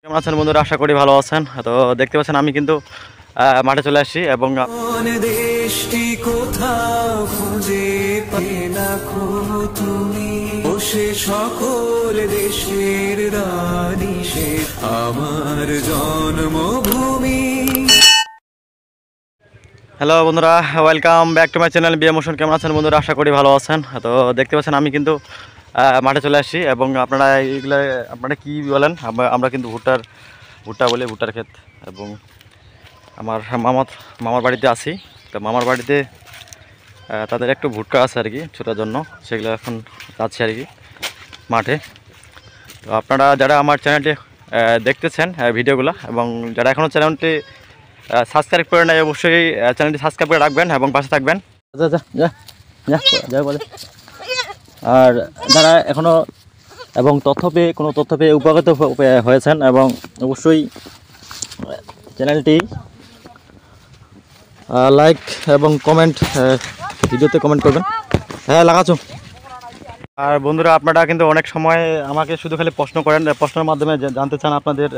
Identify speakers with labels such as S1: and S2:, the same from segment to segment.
S1: কেমন আছেন বন্ধুরা? আশা করি ভালো আছেন। তো দেখতে পাচ্ছেন আমি কিন্তু মাঠে চলে আসছি এবং
S2: দেশটি কোথাও খুঁজে পাই না তুমি বসে সকল দেশের রানী সে আমার জন্মভূমি।
S1: হ্যালো বন্ধুরা, welcome back to my channel বিএমোশন। কেমন আছেন বন্ধুরা? আশা করি ভালো আছেন। তো দেখতে পাচ্ছেন আমি কিন্তু মাঠে চলে আসছি এবং আপনারা কি বলেন, আমরা কিন্তু ভুট্টা বলি, ভুট্টার ক্ষেত। এবং আমার মামার বাড়িতে আছি। তো মামার বাড়িতে তাদের একটু ভুট্টা আছে আর কি ছোটার জন্য, সেগুলো এখন যাচ্ছি আর কি মাঠে। তো আপনারা যারা আমার চ্যানেলটি দেখতেছেন ভিডিওগুলো, এবং যারা এখনও চ্যানেলটি সাবস্ক্রাইব করে নেয়, অবশ্যই চ্যানেলটি সাবস্ক্রাইব করে রাখবেন এবং পাশে থাকবেন। বলে আর যারা এখনও এবং কোনো তথ্য পেয়ে উপকৃত হয়েছেন, এবং অবশ্যই চ্যানেলটি লাইক এবং কমেন্ট, ভিডিওতে কমেন্ট করবেন। হ্যাঁ লাগাচ্ছ। আর বন্ধুরা, আপনারা কিন্তু অনেক সময় আমাকে শুধু খালি প্রশ্ন করেন, প্রশ্নের মাধ্যমে জানতে চান আপনাদের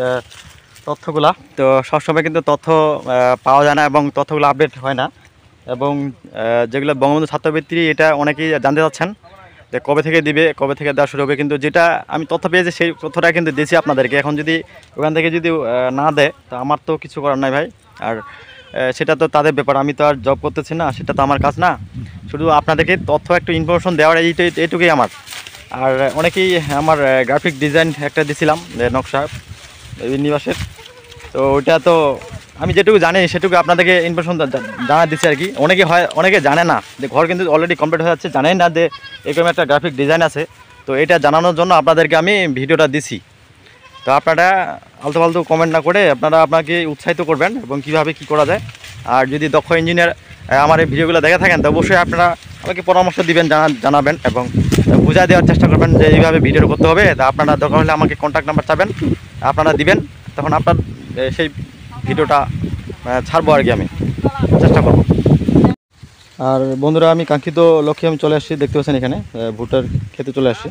S1: তথ্যগুলা। তো সবসময় কিন্তু তথ্য পাওয়া যায় না এবং তথ্যগুলো আপডেট হয় না। এবং যেগুলো বঙ্গবন্ধু ছাত্রবৃত্তি, এটা অনেকেই জানতে চাচ্ছেন যে কবে থেকে দিবে, কবে থেকে দেওয়া শুরু হবে। কিন্তু যেটা আমি তথ্য পেয়েছি সেই তথ্যটা কিন্তু দিয়েছি আপনাদেরকে। এখন যদি ওখান থেকে যদি না দেয়, তো আমার তো কিছু করার নাই ভাই। আর সেটা তো তাদের ব্যাপার, আমি তো আর জব করতেছি না, সেটা তো আমার কাজ না। শুধু আপনাদেরকে তথ্য একটু ইনফরমেশন দেওয়ার এইটুকুই আমার। আর অনেকেই আমার গ্রাফিক ডিজাইন একটা দিয়েছিলাম, নকশা নিবাসের। তো ওইটা তো আমি যেটুকু জানি সেটুকু আপনাদেরকে ইনফরমেশন জানা দিচ্ছি আর কি। অনেকে জানে না যে ঘর কিন্তু অলরেডি কমপ্লিট হয়ে যাচ্ছে, জানেন না যে এরকম একটা গ্রাফিক ডিজাইন আছে। তো এটা জানানোর জন্য আপনাদেরকে আমি ভিডিওটা দিছি। তো আপনারা আলতু ফালতু কমেন্ট না করে আপনাকে উৎসাহিত করবেন এবং কীভাবে কী করা যায়। আর যদি দক্ষ ইঞ্জিনিয়ার আমার এই ভিডিওগুলো দেখে থাকেন, তো অবশ্যই আপনারা আমাকে পরামর্শ দিবেন, জানাবেন এবং বুঝা দেওয়ার চেষ্টা করবেন যে এইভাবে ভিডিও করতে হবে। তা আপনারা দরকার হলে আমাকে কন্ট্যাক্ট নাম্বার চাবেন, আপনারা দিবেন, তখন আপনার সেই ভিডিওটা ছাড়বো আর কি, আমি চেষ্টা করব। আর বন্ধুরা, আমি কাঙ্ক্ষিত লক্ষ্যে আমি চলে আসছি। দেখতে পাচ্ছেন এখানে ভুট্টার খেতে চলে আসছি।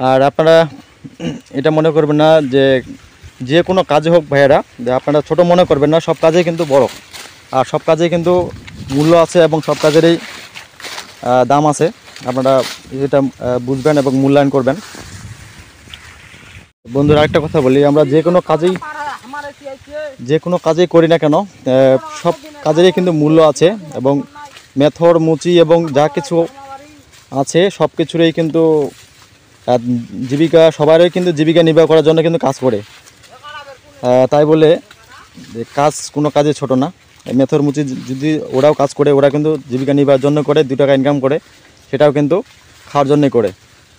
S1: আর আপনারা এটা মনে করবেন না যে কোনো কাজে হোক ভাইয়েরা, যে আপনারা ছোট মনে করবেন না, সব কাজে কিন্তু বড়। আর সব কাজে কিন্তু মূল্য আছে এবং সব কাজেরই দাম আছে। আপনারা এটা বুঝবেন এবং মূল্যায়ন করবেন। বন্ধুরা, আরেকটা কথা বলি, আমরা যে কোনো কাজেই করি না কেন, সব কাজেরই কিন্তু মূল্য আছে। এবং মেথর মুচি এবং যা কিছু আছে সব কিছুরই কিন্তু সবারই কিন্তু জীবিকা নির্বাহ করার জন্য কিন্তু কাজ করে। তাই বলে কোনো কাজে ছোট না। মেথর মুচি যদি ওরাও কাজ করে, ওরা কিন্তু জীবিকা নির্বাহের জন্য করে, 2 টাকা ইনকাম করে, সেটাও কিন্তু খাওয়ার জন্যই করে।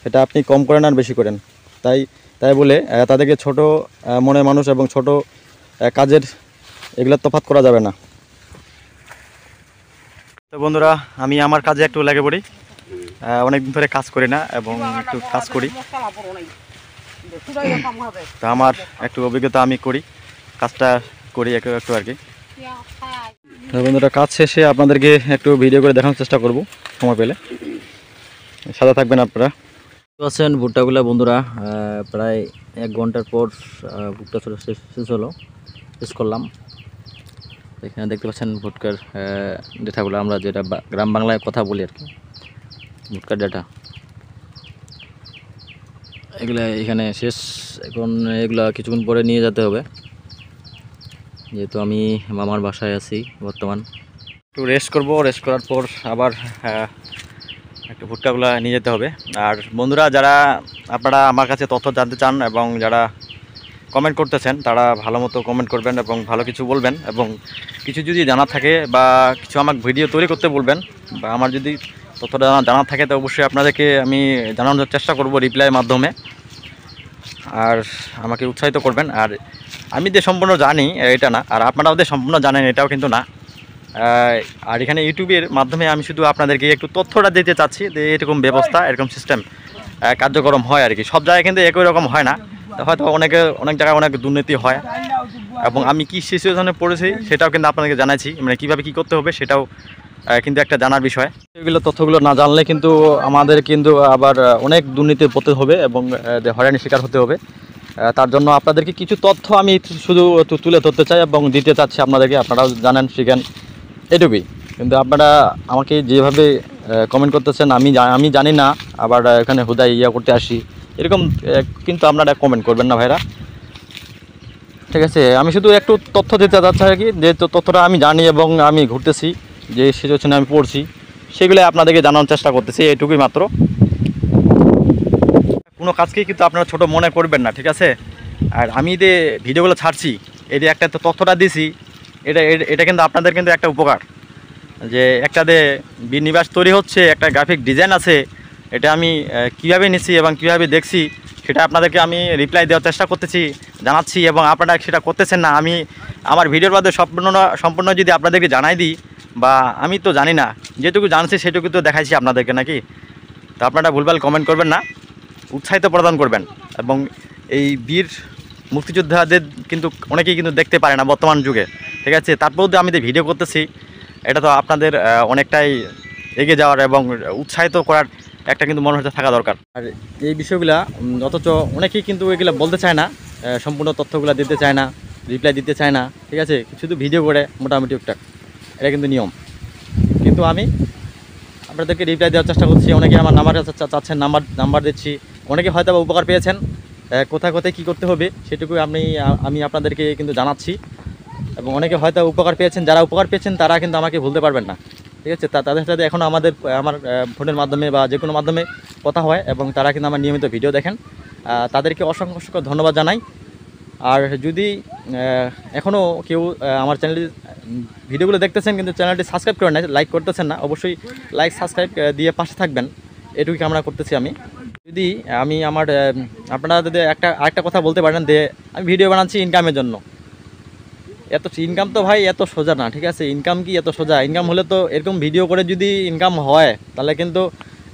S1: সেটা আপনি কম করেন আর বেশি করেন। তাই বলে তাদেরকে ছোট মনের মানুষ এবং ছোট কাজের এগুলো তফাৎ করা যাবে না। তো বন্ধুরা, আমি আমার কাজে একটু লেগে পড়ি। অনেকদিন ধরে কাজ করি না এবং একটু কাজ করি। তো আমার একটু অভিজ্ঞতা, আমি কাজটা করি একটু আর কি। তো বন্ধুরা, কাজ শেষে আপনাদেরকে একটু ভিডিও করে দেখানোর চেষ্টা করব সময় পেলে। সাথে থাকবেন আপনারা। আছেন ভুট্টাগুলো বন্ধুরা, প্রায় 1 ঘন্টার পর ভুট্টা শেষ হলো, শেষ করলাম। এখানে দেখতে পাচ্ছেন ভুট্টার ডেটাগুলো, আমরা যেটা গ্রাম বাংলায় কথা বলি আর কি, ভুট্টার ডেটা এগুলা এখানে শেষ। এখন এগুলা কিছুক্ষণ পরে নিয়ে যেতে হবে, যেহেতু আমি মামার বাসায় আছি বর্তমান। একটু রেস্ট করব, রেস্ট করার পর আবার একটু ভুট্টাগুলো নিয়ে যেতে হবে। আর বন্ধুরা, যারা আপনারা আমার কাছে তথ্য জানতে চান এবং যারা কমেন্ট করতেছেন, তারা ভালো মতো কমেন্ট করবেন এবং ভালো কিছু বলবেন। এবং কিছু যদি জানা থাকে বা কিছু আমাকে ভিডিও তৈরি করতে বলবেন, বা আমার যদি তথ্যটা জানা থাকে, তো অবশ্যই আপনাদেরকে আমি জানানোর চেষ্টা করব রিপ্লাইয়ের মাধ্যমে। আর আমাকে উৎসাহিত করবেন। আর আমি যে সম্পূর্ণ জানি এটা না, আর আপনারাও যে সম্পূর্ণ জানেন এটাও কিন্তু না। আর এখানে ইউটিউবের মাধ্যমে আমি শুধু আপনাদেরকে একটু তথ্যটা দিতে চাচ্ছি যে এরকম ব্যবস্থা, এরকম সিস্টেম কার্যক্রম হয় আর কি। সব জায়গায় কিন্তু একই রকম হয় না, হয়তো অনেক জায়গায় অনেক দুর্নীতি হয়। এবং আমি কি সিচুয়েশনে পড়েছি সেটাও কিন্তু আপনাদেরকে জানাচ্ছি, মানে কীভাবে কী করতে হবে সেটাও কিন্তু একটা জানার বিষয়। এগুলো তথ্যগুলো না জানলে কিন্তু আমাদের কিন্তু আবার অনেক দুর্নীতির পড়তে হবে এবং হয়রানির শিকার হতে হবে। তার জন্য আপনাদেরকে কিছু তথ্য আমি শুধু তুলে ধরতে চাই এবং দিতে চাচ্ছি আপনাদেরকে, আপনারাও জানেন শিখেন, এটুকুই। কিন্তু আপনারা আমাকে যেভাবে কমেন্ট করতেছেন আমি জানি না, আবার এখানে হুদাই করতে আসি এরকম কিন্তু আপনারা কমেন্ট করবেন না ভাইরা, ঠিক আছে। আমি শুধু একটু তথ্য দিতে চাচ্ছি আর কি, যে তথ্যটা আমি জানি এবং আমি ঘুরতেছি, যে সিচুয়েশনে আমি পড়ছি সেগুলো আপনাদেরকে জানানোর চেষ্টা করতেছি, এটুকুই মাত্র। কোনো কাজকেই কিন্তু আপনারা ছোট মনে করবেন না, ঠিক আছে। আর আমি যে ভিডিওগুলো ছাড়ছি, এই যে একটা তথ্যটা দিছি, এটা কিন্তু আপনাদের কিন্তু একটা উপকার, যে একটা যে বিনিবাস তৈরি হচ্ছে, একটা গ্রাফিক ডিজাইন আছে, এটা আমি কীভাবে নিচ্ছি এবং কীভাবে দেখছি সেটা আপনাদেরকে আমি রিপ্লাই দেওয়ার চেষ্টা করতেছি, জানাচ্ছি, এবং আপনারা সেটা করতেছেন না। আমি আমার ভিডিওর মধ্যে সম্পূর্ণ যদি আপনাদেরকে জানাই দিই, বা আমি তো জানি না, যেটুকু জানছি সেটুকু তো দেখাইছি আপনাদেরকে নাকি। তো আপনারা ভুলভাল কমেন্ট করবেন না, উৎসাহিত প্রদান করবেন। এবং এই বীর মুক্তিযোদ্ধাদের কিন্তু অনেকেই কিন্তু দেখতে পারে না বর্তমান যুগে, ঠিক আছে। তারপরেও আমি যে ভিডিও করতেছি, এটা তো আপনাদের অনেকটাই এগিয়ে যাওয়ার এবং উৎসাহিত করার একটা কিন্তু মনোভাব থাকা দরকার। আর এই বিষয়গুলা অথচ অনেকেই কিন্তু এগুলো বলতে চায় না, সম্পূর্ণ তথ্যগুলো দিতে চায় না, রিপ্লাই দিতে চায় না, ঠিক আছে। শুধু ভিডিও করে মোটামুটি টুকটাক, এটা কিন্তু নিয়ম। কিন্তু আমি আপনাদেরকে রিপ্লাই দেওয়ার চেষ্টা করছি। অনেকে আমার নাম্বার চাচ্ছেন, নাম্বার দিচ্ছি, অনেকে হয়তো উপকার পেয়েছেন, কোথায় কোথায় কী করতে হবে সেটুকু আমি আপনাদেরকে কিন্তু জানাচ্ছি। এবং অনেকে হয়তো উপকার পেয়েছেন, যারা উপকার পেয়েছেন তারা কিন্তু আমাকে ভুলতে পারবেন না, ঠিক আছে। তাদের সাথে এখনও আমার ফোনের মাধ্যমে বা যে কোনো মাধ্যমে কথা হয়, এবং তারা কিন্তু আমার নিয়মিত ভিডিও দেখেন, তাদেরকে অসংখ্য ধন্যবাদ জানাই। আর যদি এখনও কেউ আমার চ্যানেলটি ভিডিওগুলো দেখতেছেন কিন্তু চ্যানেলটি সাবস্ক্রাইব করেন না, লাইক করতেছেন না, অবশ্যই লাইক সাবস্ক্রাইব দিয়ে পাশে থাকবেন, এটুকুই কামনা করতেছি আমি। যদি আপনারা যদি আরেকটা কথা বলতে পারেন যে আমি ভিডিও বানাচ্ছি ইনকামের জন্য, ইনকাম তো ভাই এত সোজা না, ঠিক আছে। ইনকাম কি এত সোজা? ইনকাম হলে তো এরকম ভিডিও করে যদি ইনকাম হয়, তাহলে কিন্তু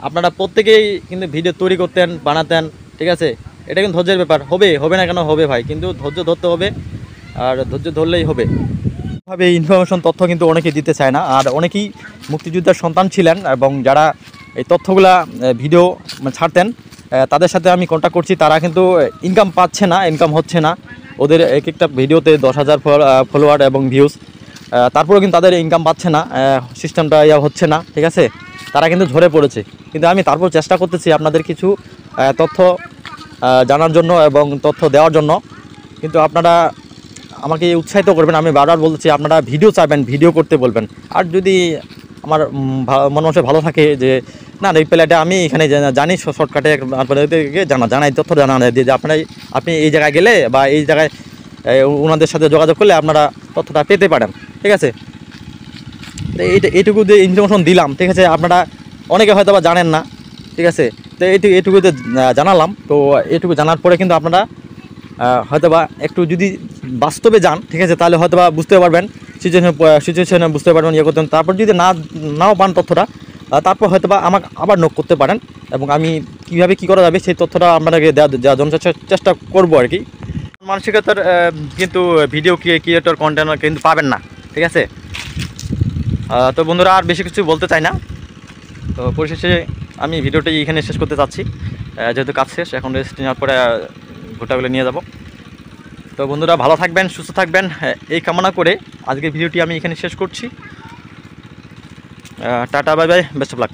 S1: আপনারা প্রত্যেকেই কিন্তু ভিডিও তৈরি করতেন, বানাতেন, ঠিক আছে। এটা কিন্তু ধৈর্যের ব্যাপার, হবে না কেন, হবে ভাই, কিন্তু ধৈর্য ধরতে হবে, আর ধৈর্য ধরলেই হবে। ভাবে ইনফরমেশন তথ্য কিন্তু অনেকেই দিতে চায় না, আর অনেকেই মুক্তিযোদ্ধার সন্তান ছিলেন এবং যারা এই তথ্যগুলা ভিডিও ছাড়তেন, তাদের সাথে আমি কন্ট্যাক্ট করছি, তারা কিন্তু ইনকাম পাচ্ছে না, ইনকাম হচ্ছে না ওদের। এক একটা ভিডিওতে 10,000 ফলোয়ার এবং ভিউজ, তারপরেও কিন্তু তাদের ইনকাম পাচ্ছে না, সিস্টেমটা হচ্ছে না, ঠিক আছে। তারা কিন্তু ঝরে পড়েছে। কিন্তু আমি তারপর চেষ্টা করতেছি আপনাদের কিছু তথ্য জানার জন্য এবং তথ্য দেওয়ার জন্য। কিন্তু আপনারা আমাকে উৎসাহিত করবেন, আমি বারবার বলছি, আপনারা ভিডিও চাইবেন, ভিডিও করতে বলবেন। আর যদি আমার মন মানসিক ভালো থাকে যে না রিপ্লাইটা আমি এখানে জানি শর্টকাটে আপনাদেরকে জানাই, তথ্য জানা যে আপনি এই জায়গায় গেলে বা এই জায়গায় ওনাদের সাথে যোগাযোগ করলে আপনারা তথ্যটা পেতে পারেন, ঠিক আছে। তো এইটুকু যে ইনফরমেশন দিলাম, ঠিক আছে, আপনারা অনেকে হয়তো বা জানেন না, ঠিক আছে। তো এইটুকু যে জানালাম, তো এইটুকু জানার পরে কিন্তু আপনারা হয়তোবা একটু যদি বাস্তবে যান, ঠিক আছে, তাহলে হয়তোবা বুঝতে পারবেন, সিচুয়েশনে বুঝতে পারবেন, করতেন। তারপর যদি নাও পান তথ্যটা, তারপর হয়তোবা আমাকে আবার নোট করতে পারেন, এবং আমি কীভাবে কী করা যাবে সেই তথ্যটা আপনাকে দেওয়ার জন্য চেষ্টা করবো আর কি। মানসিকতার কিন্তু ভিডিও ক্রিয়েটর কন্টেন্ট কিন্তু পাবেন না, ঠিক আছে। তো বন্ধুরা, আর বেশি কিছু বলতে চাই না। তো পরিশেষে আমি ভিডিওটি এখানে শেষ করতে চাচ্ছি, যেহেতু কাজ শেষ, এখন রেস্ট নেওয়ার পরে ভুট্টাগুলো নিয়ে যাব। তো বন্ধুরা, ভালো থাকবেন, সুস্থ থাকবেন, এই কামনা করে আজকের ভিডিওটি আমি এখানে শেষ করছি। Tata, bye bye, best of luck.